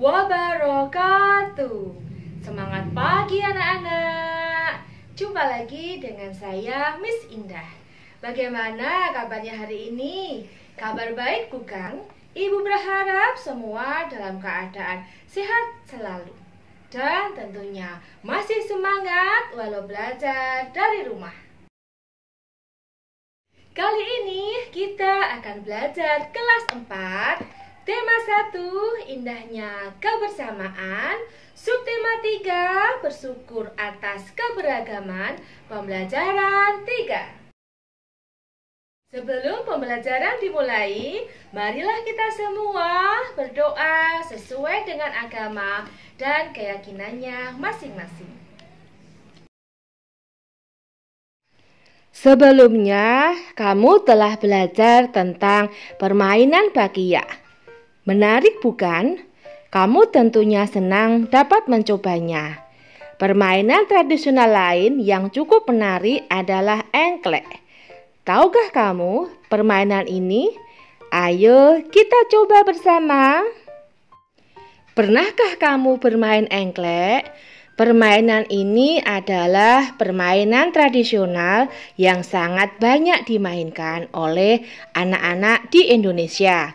wabarakatuh. Semangat pagi anak-anak. Jumpa lagi dengan saya Miss Indah. Bagaimana kabarnya hari ini? Kabar baik bukan? Ibu berharap semua dalam keadaan sehat selalu. Dan tentunya masih semangat walau belajar dari rumah. Kali ini kita akan belajar kelas 4, tema 1, indahnya kebersamaan, subtema 3, bersyukur atas keberagaman, pembelajaran 3. Sebelum pembelajaran dimulai, marilah kita semua berdoa sesuai dengan agama dan keyakinannya masing-masing. Sebelumnya, kamu telah belajar tentang permainan bakia. Menarik bukan? Kamu tentunya senang dapat mencobanya. Permainan tradisional lain yang cukup menarik adalah engklek. Tahukah kamu permainan ini? Ayo kita coba bersama. Pernahkah kamu bermain engklek? Permainan ini adalah permainan tradisional yang sangat banyak dimainkan oleh anak-anak di Indonesia.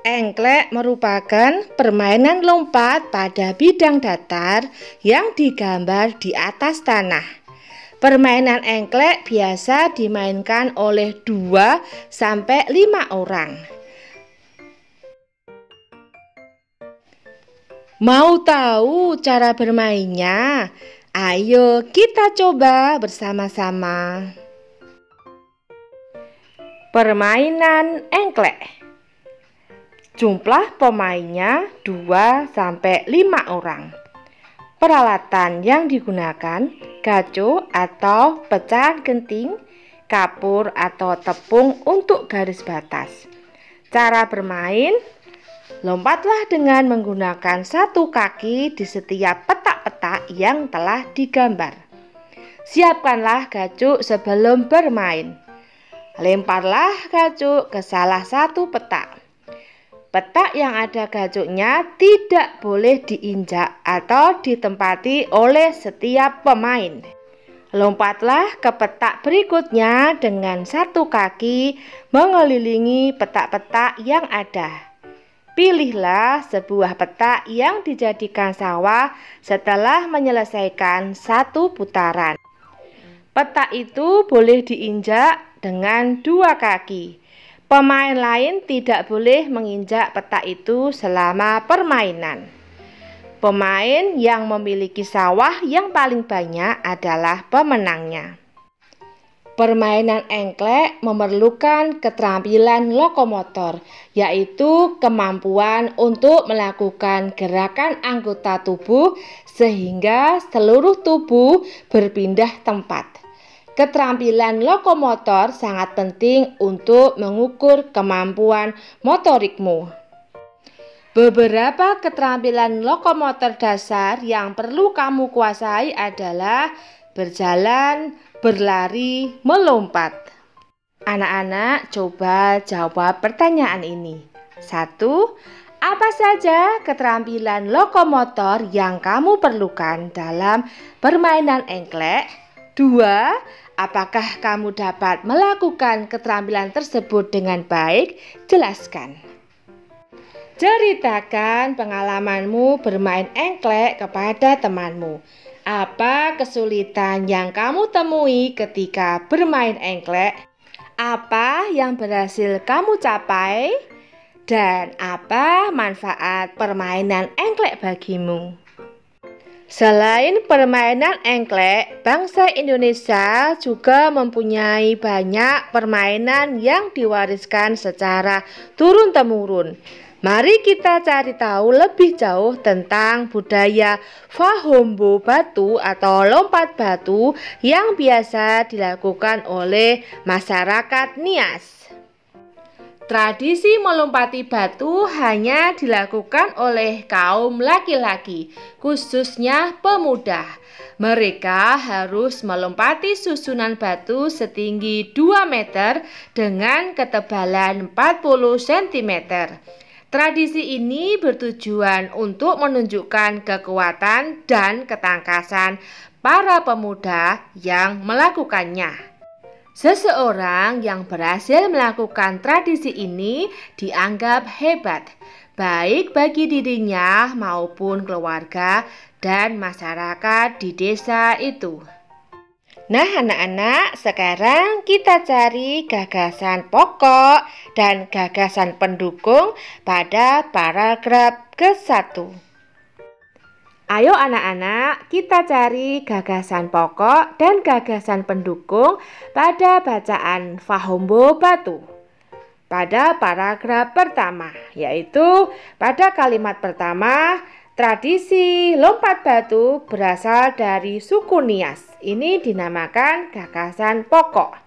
Engklek merupakan permainan lompat pada bidang datar yang digambar di atas tanah. Permainan engklek biasa dimainkan oleh 2-5 orang. Mau tahu cara bermainnya? Ayo kita coba bersama-sama. Permainan engklek. Jumlah pemainnya 2-5 orang. Peralatan yang digunakan gaco atau pecahan genting, kapur atau tepung untuk garis batas. Cara bermain: lompatlah dengan menggunakan satu kaki di setiap petak-petak yang telah digambar. Siapkanlah gacuk sebelum bermain. Lemparlah gacuk ke salah satu petak. Petak yang ada gacuknya tidak boleh diinjak atau ditempati oleh setiap pemain. Lompatlah ke petak berikutnya dengan satu kaki mengelilingi petak-petak yang ada. Pilihlah sebuah petak yang dijadikan sawah setelah menyelesaikan satu putaran. Petak itu boleh diinjak dengan dua kaki. Pemain lain tidak boleh menginjak petak itu selama permainan. Pemain yang memiliki sawah yang paling banyak adalah pemenangnya. Permainan engklek memerlukan keterampilan lokomotor, yaitu kemampuan untuk melakukan gerakan anggota tubuh sehingga seluruh tubuh berpindah tempat. Keterampilan lokomotor sangat penting untuk mengukur kemampuan motorikmu. Beberapa keterampilan lokomotor dasar yang perlu kamu kuasai adalah berjalan, berlari, melompat. Anak-anak, coba jawab pertanyaan ini. 1. Apa saja keterampilan lokomotor yang kamu perlukan dalam permainan engklek? 2. Apakah kamu dapat melakukan keterampilan tersebut dengan baik? Jelaskan. Ceritakan pengalamanmu bermain engklek kepada temanmu. Apa kesulitan yang kamu temui ketika bermain engklek? Apa yang berhasil kamu capai? Dan apa manfaat permainan engklek bagimu? Selain permainan engklek, bangsa Indonesia juga mempunyai banyak permainan yang diwariskan secara turun-temurun. Mari kita cari tahu lebih jauh tentang budaya Fahombo batu atau lompat batu yang biasa dilakukan oleh masyarakat Nias. Tradisi melompati batu hanya dilakukan oleh kaum laki-laki, khususnya pemuda. Mereka harus melompati susunan batu setinggi 2 meter dengan ketebalan 40 cm. Tradisi ini bertujuan untuk menunjukkan kekuatan dan ketangkasan para pemuda yang melakukannya. Seseorang yang berhasil melakukan tradisi ini dianggap hebat, baik bagi dirinya maupun keluarga dan masyarakat di desa itu. Nah anak-anak, sekarang kita cari gagasan pokok dan gagasan pendukung pada paragraf ke-1. Ayo anak-anak, kita cari gagasan pokok dan gagasan pendukung pada bacaan Fahombo Batu. Pada paragraf pertama, yaitu pada kalimat pertama, tradisi lompat batu berasal dari suku Nias. Ini dinamakan gagasan pokok.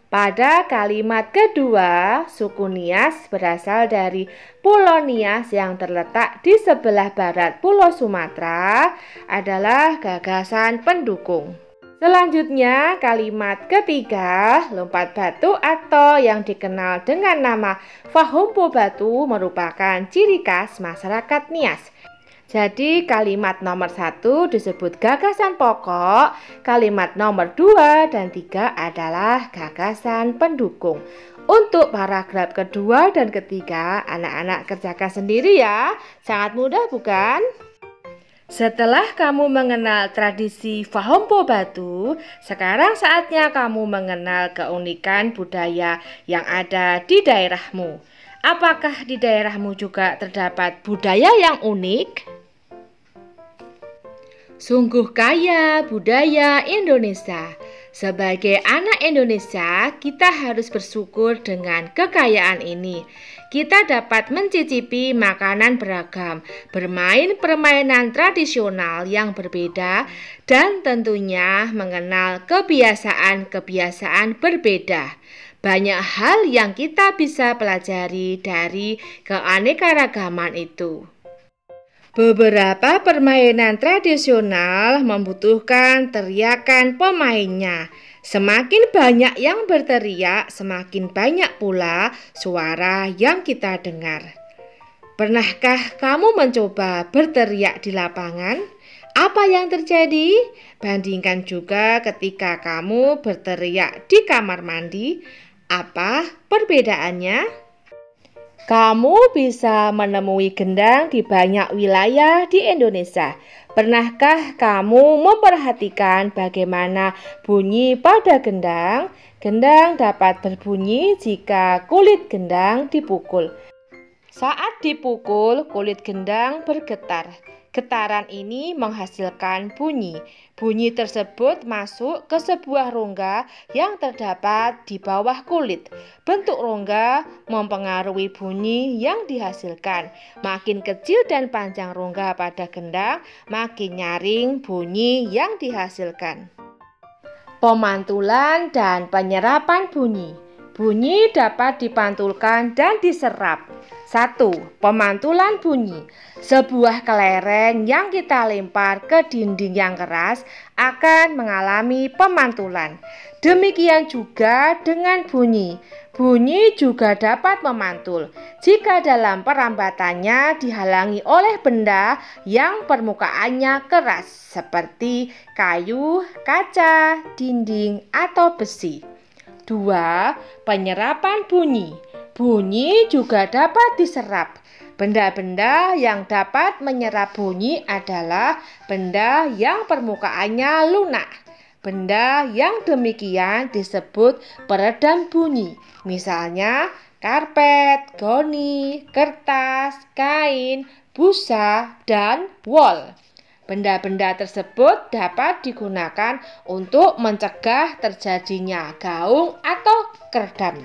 Pada kalimat kedua, suku Nias berasal dari Pulau Nias yang terletak di sebelah barat Pulau Sumatera adalah gagasan pendukung. Selanjutnya, kalimat ketiga, lompat batu atau yang dikenal dengan nama Fahombo Batu merupakan ciri khas masyarakat Nias. Jadi kalimat nomor 1 disebut gagasan pokok, kalimat nomor 2 dan 3 adalah gagasan pendukung. Untuk paragraf kedua dan ketiga, anak-anak kerjakan sendiri ya. Sangat mudah bukan? Setelah kamu mengenal tradisi Fahombo Batu, sekarang saatnya kamu mengenal keunikan budaya yang ada di daerahmu. Apakah di daerahmu juga terdapat budaya yang unik? Sungguh kaya budaya Indonesia. Sebagai anak Indonesia, kita harus bersyukur dengan kekayaan ini. Kita dapat mencicipi makanan beragam, bermain permainan tradisional yang berbeda, dan tentunya mengenal kebiasaan-kebiasaan berbeda. Banyak hal yang kita bisa pelajari dari keanekaragaman itu. Beberapa permainan tradisional membutuhkan teriakan pemainnya. Semakin banyak yang berteriak, semakin banyak pula suara yang kita dengar. Pernahkah kamu mencoba berteriak di lapangan? Apa yang terjadi? Bandingkan juga ketika kamu berteriak di kamar mandi. Apa perbedaannya? Kamu bisa menemui gendang di banyak wilayah di Indonesia. Pernahkah kamu memperhatikan bagaimana bunyi pada gendang? Gendang dapat berbunyi jika kulit gendang dipukul. Saat dipukul, kulit gendang bergetar. Getaran ini menghasilkan bunyi. Bunyi tersebut masuk ke sebuah rongga yang terdapat di bawah kulit. Bentuk rongga mempengaruhi bunyi yang dihasilkan. Makin kecil dan panjang rongga pada gendang, makin nyaring bunyi yang dihasilkan. Pemantulan dan penyerapan bunyi. Bunyi dapat dipantulkan dan diserap. 1. Pemantulan bunyi. Sebuah kelereng yang kita lempar ke dinding yang keras akan mengalami pemantulan. Demikian juga dengan bunyi. Bunyi juga dapat memantul jika dalam perambatannya dihalangi oleh benda yang permukaannya keras seperti kayu, kaca, dinding, atau besi. 2. Penyerapan bunyi. Bunyi juga dapat diserap. Benda-benda yang dapat menyerap bunyi adalah benda yang permukaannya lunak. Benda yang demikian disebut peredam bunyi. Misalnya karpet, goni, kertas, kain, busa, dan wol. Benda-benda tersebut dapat digunakan untuk mencegah terjadinya gaung atau keredam.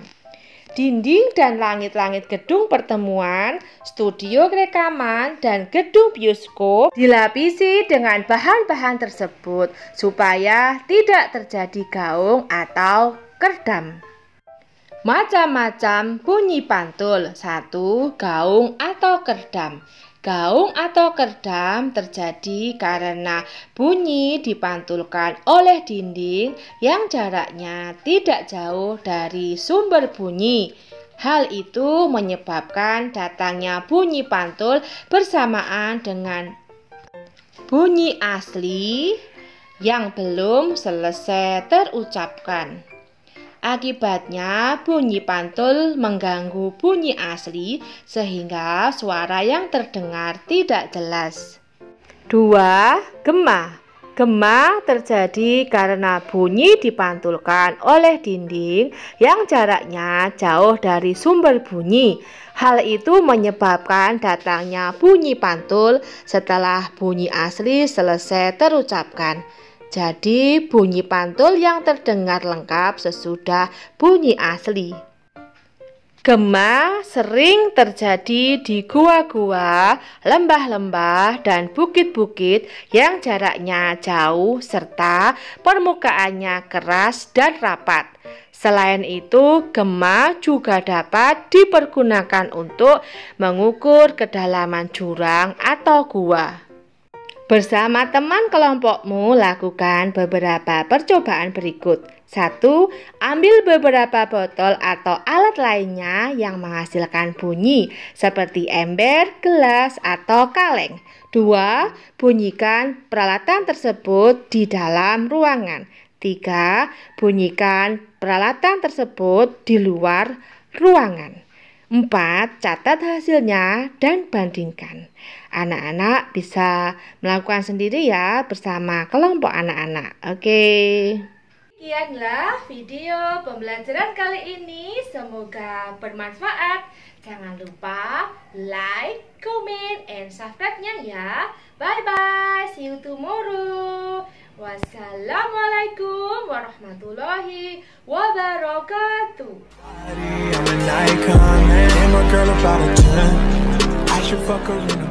Dinding dan langit-langit gedung pertemuan, studio rekaman, dan gedung bioskop dilapisi dengan bahan-bahan tersebut supaya tidak terjadi gaung atau keredam. Macam-macam bunyi pantul. 1. Gaung atau keredam. Gaung atau keredam terjadi karena bunyi dipantulkan oleh dinding yang jaraknya tidak jauh dari sumber bunyi. Hal itu menyebabkan datangnya bunyi pantul bersamaan dengan bunyi asli yang belum selesai terucapkan. Akibatnya, bunyi pantul mengganggu bunyi asli sehingga suara yang terdengar tidak jelas. 2. Gema. Gema terjadi karena bunyi dipantulkan oleh dinding yang jaraknya jauh dari sumber bunyi. Hal itu menyebabkan datangnya bunyi pantul setelah bunyi asli selesai terucapkan. Jadi, bunyi pantul yang terdengar lengkap sesudah bunyi asli. Gema sering terjadi di gua-gua, lembah-lembah, dan bukit-bukit yang jaraknya jauh serta permukaannya keras dan rapat. Selain itu, gema juga dapat dipergunakan untuk mengukur kedalaman jurang atau gua. Bersama teman kelompokmu, lakukan beberapa percobaan berikut. 1. Ambil beberapa botol atau alat lainnya yang menghasilkan bunyi seperti ember, gelas, atau kaleng. 2. Bunyikan peralatan tersebut di dalam ruangan. 3. Bunyikan peralatan tersebut di luar ruangan. 4. Catat hasilnya dan bandingkan. Anak-anak bisa melakukan sendiri ya bersama kelompok anak-anak. Oke. Sekianlah video pembelajaran kali ini. Semoga bermanfaat. Jangan lupa like, comment, and subscribe-nya ya. Bye-bye. See you tomorrow. Wassalamualaikum warahmatullahi wabarakatuh. I'm an icon, man. I'm a girl about a 10. I should fuck her in a